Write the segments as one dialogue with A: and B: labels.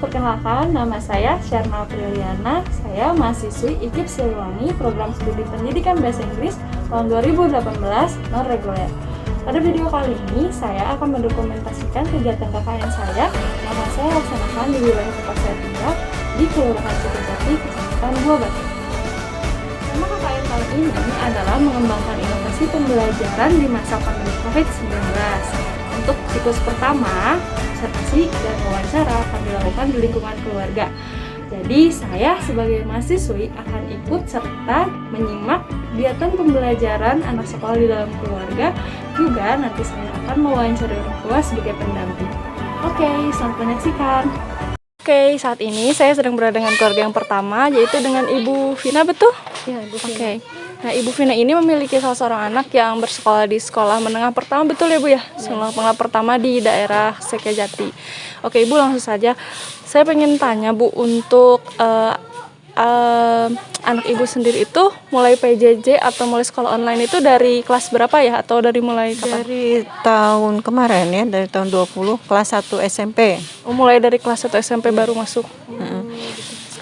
A: perkenalkan, nama saya Syarna Priliana. Saya mahasiswi IKIP Siliwangi, Program Studi Pendidikan Bahasa Inggris tahun 2018 non-reguler. Pada video kali ini, saya akan mendokumentasikan kegiatan KKN saya yang akan saya laksanakan di wilayah tempat saya tinggal di Kelurahan Cikejati, Kecamatan Buah Batu. Tema KKN kali ini adalah mengembangkan inovasi pembelajaran di masa pandemi COVID-19. Untuk siklus pertama, observasi dan wawancara akan dilakukan di lingkungan keluarga. Jadi saya sebagai mahasiswi akan ikut serta menyimak kegiatan pembelajaran anak sekolah di dalam keluarga. Juga nanti saya akan mewawancari orang tua sebagai pendamping. Oke, selamat menyaksikan. Oke, saat ini saya sedang berada dengan keluarga yang pertama, yaitu dengan Ibu Vina, betul?
B: Ya, Ibu Vina.
A: Oke. Nah, Ibu Vina ini memiliki salah seorang anak yang bersekolah di sekolah menengah pertama, betul ya Bu ya? Sekolah menengah pertama di daerah Sekejati. Oke, Ibu langsung saja. Saya pengen tanya Bu, untuk anak Ibu sendiri itu mulai PJJ atau mulai sekolah online itu dari kelas berapa ya? Atau dari mulai kapan?
B: Dari tahun kemarin ya, dari tahun 20 kelas 1 SMP.
A: Oh, mulai dari kelas 1 SMP baru masuk.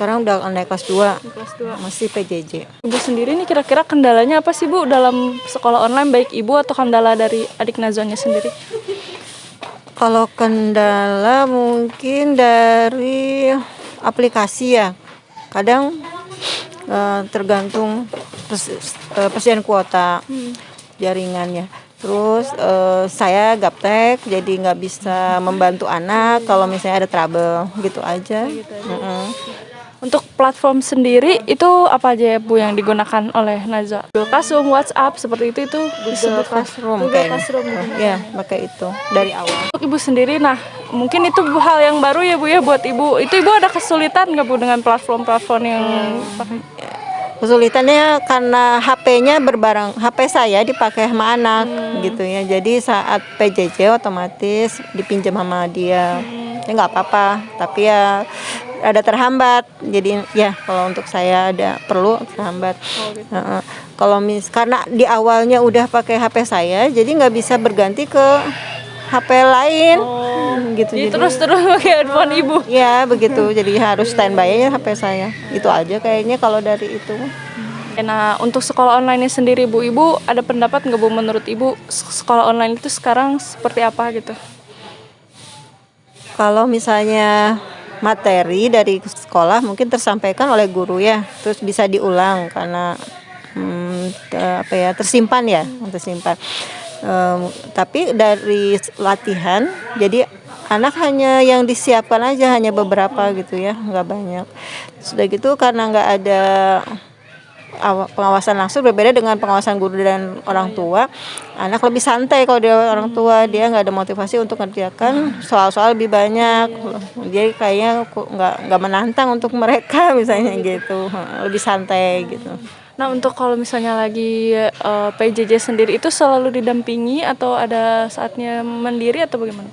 B: Sekarang udah naik kelas 2.
A: Kelas 2.
B: Masih PJJ.
A: Ibu sendiri nih kira-kira kendalanya apa sih Bu dalam sekolah online, baik Ibu atau kendala dari adik Nazonya sendiri?
B: Kalau kendala mungkin dari aplikasi ya. Kadang tergantung persediaan kuota jaringannya. Terus saya gaptek, jadi nggak bisa membantu anak kalau misalnya ada trouble gitu aja.
A: Untuk platform sendiri itu apa aja ya Bu yang digunakan oleh Najwa? Google Classroom, WhatsApp, seperti itu
B: Google Classroom
A: Google
B: kayaknya.
A: Classroom.
B: Ya, pakai itu dari awal.
A: Untuk Ibu sendiri, nah mungkin itu hal yang baru ya Bu ya buat Ibu. Itu Ibu ada kesulitan nggak Bu dengan platform-platform yang pakai?
B: Kesulitannya karena HP-nya berbareng, HP saya dipakai sama anak gitu ya. Jadi saat PJJ otomatis dipinjam sama dia. Ya nggak apa-apa, tapi ya ada terhambat. Jadi ya kalau untuk saya ada perlu terhambat. Kalau karena di awalnya udah pakai HP saya, jadi nggak bisa berganti ke HP lain. Gitu.
A: Jadi terus pakai handphone Ibu.
B: Ya begitu, jadi harus standby aja HP saya. Itu aja kayaknya kalau dari itu.
A: Nah, untuk sekolah online sendiri Bu, Ibu ada pendapat nggak Bu, menurut Ibu sekolah online itu sekarang seperti apa gitu?
B: Kalau misalnya materi dari sekolah mungkin tersampaikan oleh guru ya, terus bisa diulang karena tersimpan. Tapi dari latihan, jadi anak hanya yang disiapkan aja, hanya beberapa gitu ya, nggak banyak. Sudah gitu karena nggak ada pengawasan langsung, berbeda dengan pengawasan guru dan orang tua. Anak lebih santai kalau dia orang tua, dia nggak ada motivasi untuk mengerjakan soal-soal lebih banyak. Jadi kayaknya nggak menantang untuk mereka misalnya gitu, lebih santai gitu.
A: Nah, untuk kalau misalnya lagi PJJ sendiri itu selalu didampingi atau ada saatnya mandiri atau bagaimana?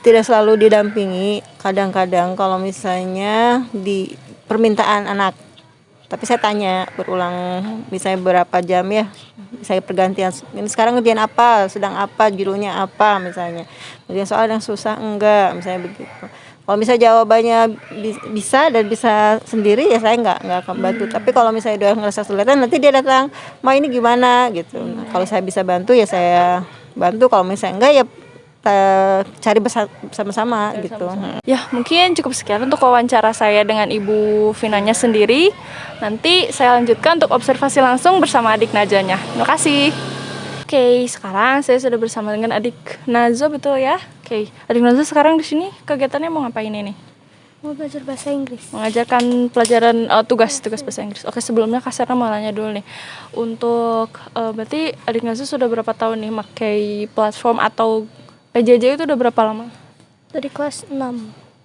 B: Tidak selalu didampingi, kadang-kadang kalau misalnya di permintaan anak. Tapi saya tanya berulang, misalnya berapa jam ya, saya pergantian, ini sekarang ngerjain apa, sedang apa, judulnya apa misalnya. Kemudian soal yang susah enggak, misalnya begitu. Kalau misalnya jawabannya bisa dan bisa sendiri ya saya nggak akan bantu. Tapi kalau misalnya dia ngerasa kesulitan, nanti dia datang, "Ma ini gimana?" gitu. Nah, kalau saya bisa bantu ya saya bantu, kalau misalnya enggak ya cari bersama-sama gitu.
A: Ya, mungkin cukup sekian untuk wawancara saya dengan Ibu Vinanya sendiri. Nanti saya lanjutkan untuk observasi langsung bersama adik Najanya. Terima kasih. Oke, sekarang saya sudah bersama dengan adik Nazo, betul ya? Oke, adik Nazo sekarang di sini kegiatannya mau ngapain ini?
C: Mau belajar bahasa Inggris.
A: Mengajarkan pelajaran tugas bahasa Inggris. Oke, sebelumnya Kak Serna mau nanya dulu nih. Untuk berarti adik Nazo sudah berapa tahun nih pakai platform atau PJJ itu udah berapa lama?
C: Dari kelas 6.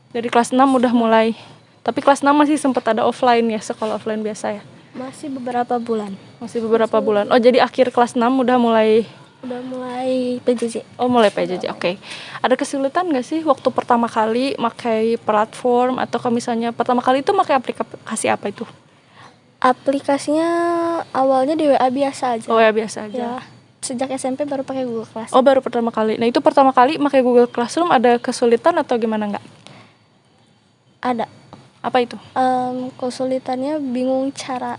A: Dari kelas 6 udah mulai. Tapi kelas 6 masih sempat ada offline ya, sekolah offline biasa ya?
C: Masih beberapa bulan.
A: Masih beberapa bulan. Oh, jadi akhir kelas 6 udah mulai
C: PJJ.
A: Oh, mulai PJJ. Oke. Ada kesulitan nggak sih waktu pertama kali pakai platform, atau kalau misalnya pertama kali itu pakai aplikasi apa itu?
C: Aplikasinya awalnya di WA biasa aja.
A: Oh, ya biasa aja.
C: Ya. Sejak SMP baru pakai Google Classroom.
A: Oh, baru pertama kali. Nah, itu pertama kali pakai Google Classroom ada kesulitan atau gimana nggak?
C: Ada.
A: Apa itu?
C: Kesulitannya bingung cara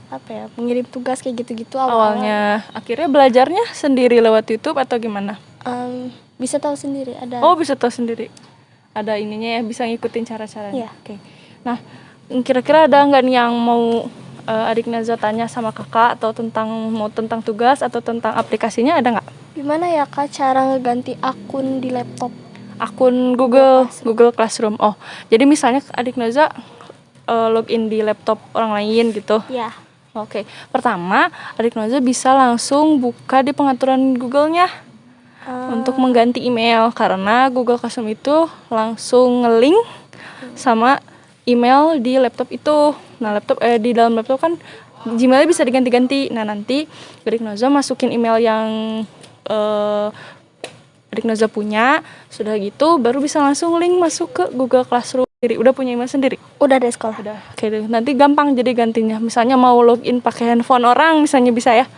C: mengirim tugas kayak gitu-gitu
A: Awalnya akhirnya belajarnya sendiri lewat YouTube atau gimana?
C: Bisa tahu sendiri ada.
A: Oh, bisa tahu sendiri. Ada ininya ya, bisa ngikutin cara-caranya.
C: Iya.
A: Oke. Nah, kira-kira ada nggak nih yang mau adik Naza tanya sama kakak atau tentang tugas atau tentang aplikasinya, ada nggak?
C: Gimana ya Kak cara ngeganti akun di laptop?
A: Akun Google Classroom. Oh, jadi misalnya adik Naza login di laptop orang lain gitu.
C: Ya.
A: Oke. Pertama, adik Naza bisa langsung buka di pengaturan Google-nya untuk mengganti email, karena Google Classroom itu langsung nge-link sama email di laptop itu. Nah, di dalam laptop kan Gmail bisa diganti-ganti. Nah, nanti adik Naza masukin email yang adik Naza punya, sudah gitu baru bisa langsung link masuk ke Google Classroom sendiri. Udah punya email sendiri?
C: Udah dari sekolah.
A: Udah. Oke, nanti gampang jadi gantinya. Misalnya mau login pakai handphone orang, misalnya bisa ya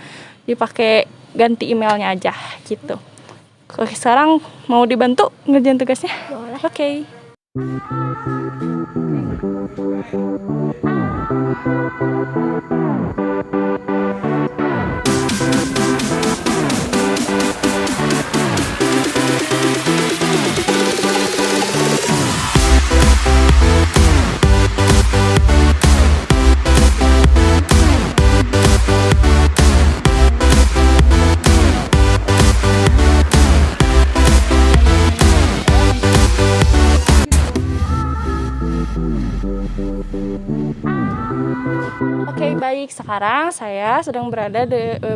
A: dipakai ganti emailnya aja gitu. Oke, sekarang mau dibantu ngerjain tugasnya?
C: Boleh.
A: Oke. Oke, baik. Sekarang saya sedang berada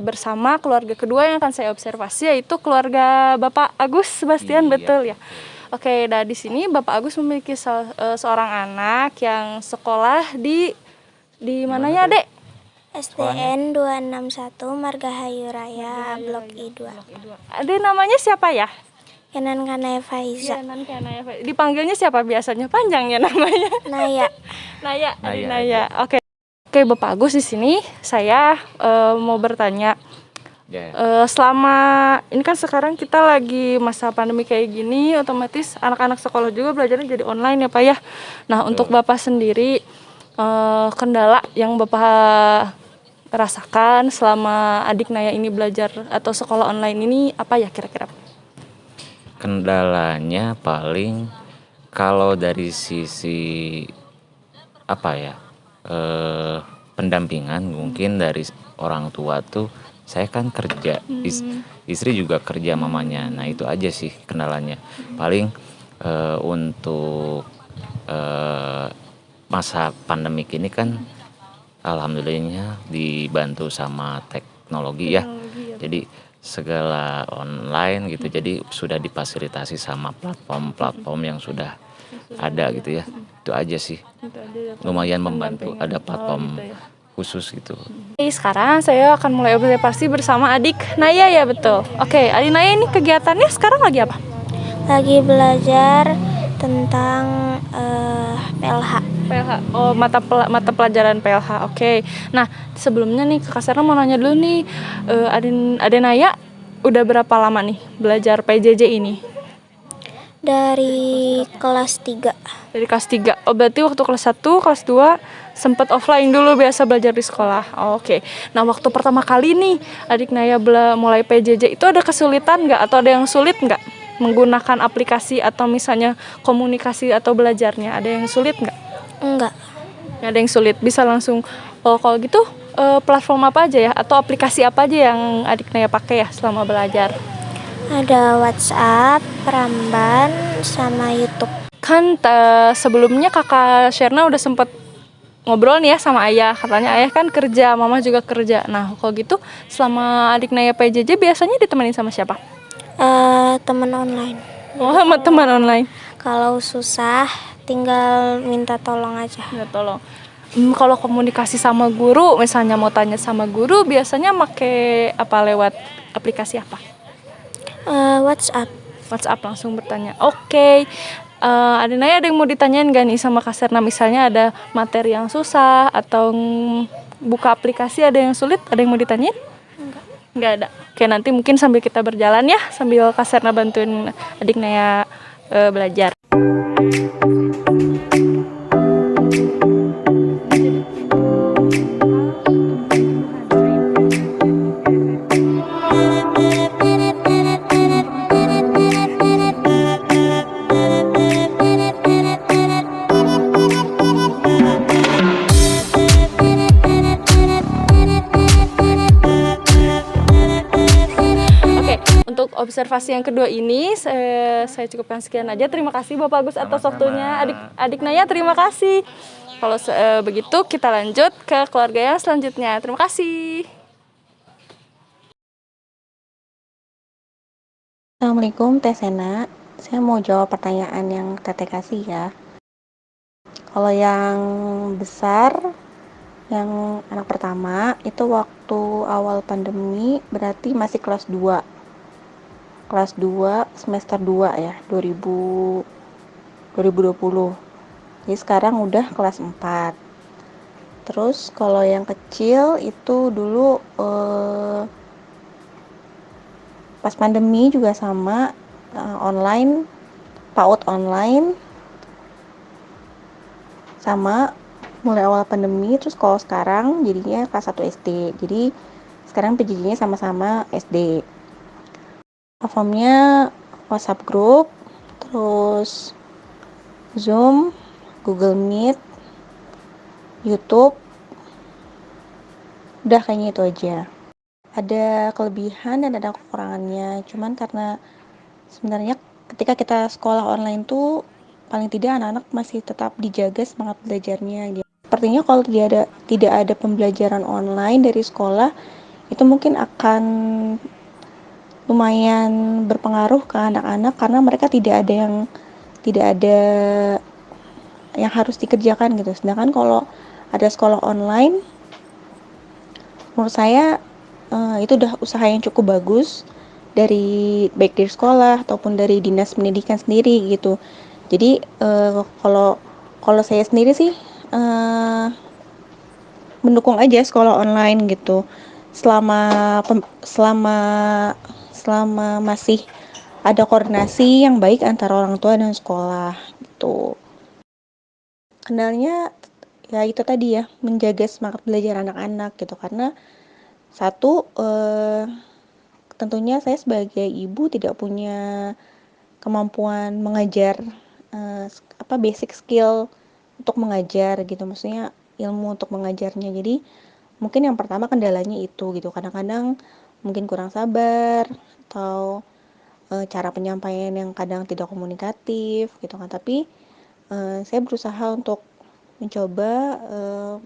A: bersama keluarga kedua yang akan saya observasi, yaitu keluarga Bapak Agus Sebastian, betul ya? Oke, nah di sini Bapak Agus memiliki seorang anak yang sekolah di mananya, Dek?
D: SDN 261 Margahayu Raya Blok I2.
A: Adek namanya siapa ya?
D: Kenan Kanaya Faiza.
A: Dipanggilnya siapa biasanya? Panjang ya namanya?
D: Naya.
A: Naya. Oke, Bapak Agus, di sini saya mau bertanya. Selama ini kan sekarang kita lagi masa pandemi kayak gini, otomatis anak-anak sekolah juga belajarnya jadi online ya Pak ya. Nah, untuk Bapak sendiri, kendala yang Bapak rasakan selama adik Naya ini belajar atau sekolah online ini apa ya kira-kira?
E: Kendalanya paling kalau dari sisi pendampingan, mungkin dari orang tua tuh, saya kan kerja, istri juga kerja mamanya. Nah itu aja sih kendalanya. Paling untuk masa pandemik ini kan alhamdulillahnya dibantu sama teknologi ya. Jadi segala online gitu, jadi sudah difasilitasi sama platform yang sudah ada gitu ya. Itu aja sih, lumayan membantu ada platform khusus gitu.
A: Sekarang saya akan mulai observasi bersama adik Naya ya, betul. Oke, adik Naya ini kegiatannya sekarang lagi apa?
D: Lagi belajar tentang PLH.
A: Oh, mata pelajaran PLH. Oke. Nah, sebelumnya nih Kak Serna mau nanya dulu nih, Adik Naya udah berapa lama nih belajar PJJ ini?
D: Dari kelas 3.
A: Dari kelas 3. Oh, berarti waktu kelas 1, kelas 2 sempat offline dulu biasa belajar di sekolah. Oke. Nah, waktu pertama kali nih adik Naya mulai PJJ itu ada kesulitan nggak atau ada yang sulit nggak menggunakan aplikasi atau misalnya komunikasi atau belajarnya? Ada yang sulit nggak?
D: Enggak.
A: Nggak ada yang sulit, bisa langsung. Oh, kalau gitu platform apa aja ya atau aplikasi apa aja yang adik Naya pakai ya selama belajar?
D: Ada WhatsApp, Ramban, sama YouTube.
A: Kan sebelumnya Kakak Sherna udah sempet ngobrol nih ya sama ayah, katanya ayah kan kerja, mama juga kerja. Nah, kalau gitu selama adik Naya PJJ biasanya ditemenin sama siapa?
D: Teman online.
A: Oh, sama teman online.
D: Kalau susah tinggal minta tolong aja.
A: Ya, tolong. Kalau komunikasi sama guru, misalnya mau tanya sama guru, biasanya pakai apa, lewat aplikasi apa? WhatsApp langsung bertanya. Oke. Adik Naya ada yang mau ditanyain gak nih sama Kak Serna? Misalnya ada materi yang susah atau buka aplikasi ada yang sulit, ada yang mau ditanyain? Enggak ada. Oke, nanti mungkin sambil kita berjalan ya, sambil Kak Serna bantuin adik Naya belajar. observasi yang kedua ini saya cukupkan sekian aja. Terima kasih Bapak Agus atas waktunya. Adik Naya terima kasih. Kalau begitu kita lanjut ke keluarga yang selanjutnya. Terima kasih.
F: Assalamualaikum Teh Sena. Saya mau jawab pertanyaan yang Teteh kasih ya. Kalau yang besar, yang anak pertama itu waktu awal pandemi berarti masih kelas 2. Kelas 2 semester 2 ya, 2020. Jadi sekarang udah kelas 4. Terus kalau yang kecil itu dulu pas pandemi juga sama, online, PAUD online, sama mulai awal pandemi. Terus kalau sekarang jadinya kelas 1 SD, jadi sekarang PJJ-nya sama-sama SD. Platformnya WhatsApp group, terus Zoom, Google Meet, YouTube, udah kayaknya itu aja. Ada kelebihan dan ada kekurangannya, cuman karena sebenarnya ketika kita sekolah online tuh paling tidak anak-anak masih tetap dijaga semangat belajarnya. Sepertinya kalau tidak ada pembelajaran online dari sekolah, itu mungkin akan lumayan berpengaruh ke anak-anak karena mereka tidak ada yang harus dikerjakan gitu. Sedangkan kalau ada sekolah online, menurut saya itu udah usaha yang cukup bagus baik dari sekolah ataupun dari dinas pendidikan sendiri gitu. Jadi kalau saya sendiri sih mendukung aja sekolah online gitu selama masih ada koordinasi yang baik antara orang tua dan sekolah gitu. Kendalanya ya itu tadi ya, menjaga semangat belajar anak-anak gitu, karena satu, tentunya saya sebagai ibu tidak punya kemampuan mengajar, basic skill untuk mengajar gitu, maksudnya ilmu untuk mengajarnya. Jadi mungkin yang pertama kendalanya itu gitu, kadang-kadang mungkin kurang sabar atau cara penyampaian yang kadang tidak komunikatif gitu kan. Tapi saya berusaha untuk mencoba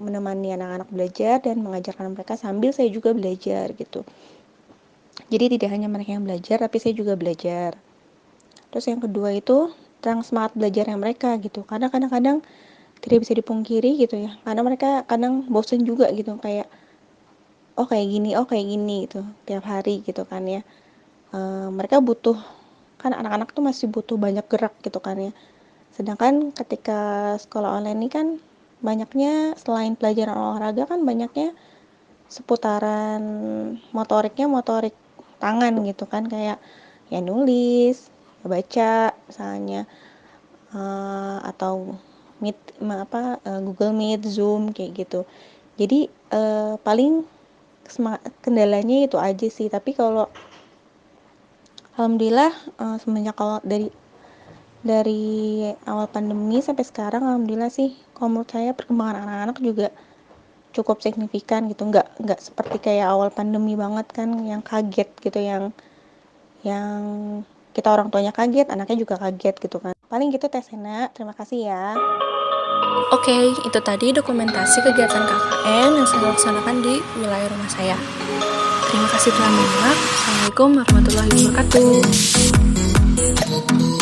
F: menemani anak-anak belajar dan mengajarkan mereka sambil saya juga belajar gitu. Jadi tidak hanya mereka yang belajar, tapi saya juga belajar. Terus yang kedua itu tentang semangat belajarnya mereka gitu. Karena kadang-kadang tidak bisa dipungkiri gitu ya. Karena mereka kadang bosen juga gitu, kayak kayak gini gitu tiap hari gitu kan ya. Mereka butuh, kan anak-anak tuh masih butuh banyak gerak gitu kan ya. Sedangkan ketika sekolah online ini kan banyaknya selain pelajaran olahraga kan banyaknya seputaran motorik tangan gitu kan, kayak ya nulis, baca misalnya, atau Google Meet, Zoom kayak gitu. Jadi paling kendalanya itu aja sih. Tapi kalau alhamdulillah semenjak kalau dari awal pandemi sampai sekarang, alhamdulillah sih kalau menurut saya perkembangan anak-anak juga cukup signifikan gitu, nggak seperti kayak awal pandemi banget kan, yang kaget gitu, yang kita orang tuanya kaget, anaknya juga kaget gitu kan. Paling gitu Teh Sena, terima kasih ya.
C: Oke, itu tadi dokumentasi kegiatan KKN yang saya laksanakan di wilayah rumah saya. Terima kasih telah menyimak. Assalamualaikum warahmatullahi wabarakatuh.